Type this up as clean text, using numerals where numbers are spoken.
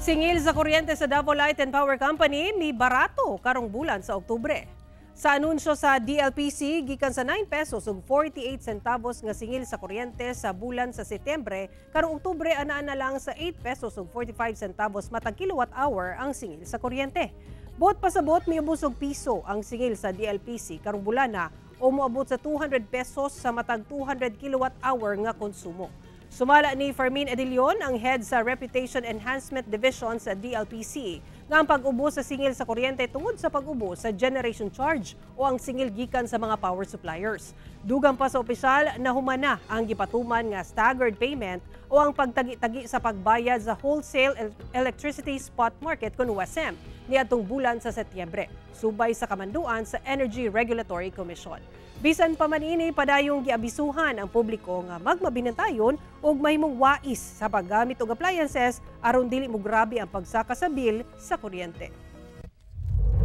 Singil sa kuryente sa Davao Light and Power Company ni barato karong bulan sa Oktubre. Sa anunsyo sa DLPC, gikan sa 9 pesos ug 48 centavos nga singil sa kuryente sa bulan sa Setyembre, karong Oktubre anaa na lang sa 8 pesos ug 45 centavos matag kilowatt hour ang singil sa kuryente. Buot pasabot miubos og piso ang singil sa DLPC karong bulana o moabot sa 200 pesos sa matag 200 kilowatt hour nga konsumo. Sumala ni Fermin Edilion, ang head sa Reputation Enhancement Division sa DLPC, nga ang pag-ubo sa singil sa kuryente tungod sa pag-ubo sa generation charge o ang singil gikan sa mga power suppliers. Dugang pa sa opisyal na humana ang gipatuman nga staggered payment o ang pagtagi-tagi sa pagbayad sa wholesale electricity spot market kun WESM niadtong bulan sa Setyembre, subay sa kamanduan sa Energy Regulatory Commission. Bisan pa man ini, padayong giabisuhan ang publiko nga magmabinantayon ug mahimong wais sa paggamit og appliances aron dili mo grabe ang pagsaka sa bill sa kuryente.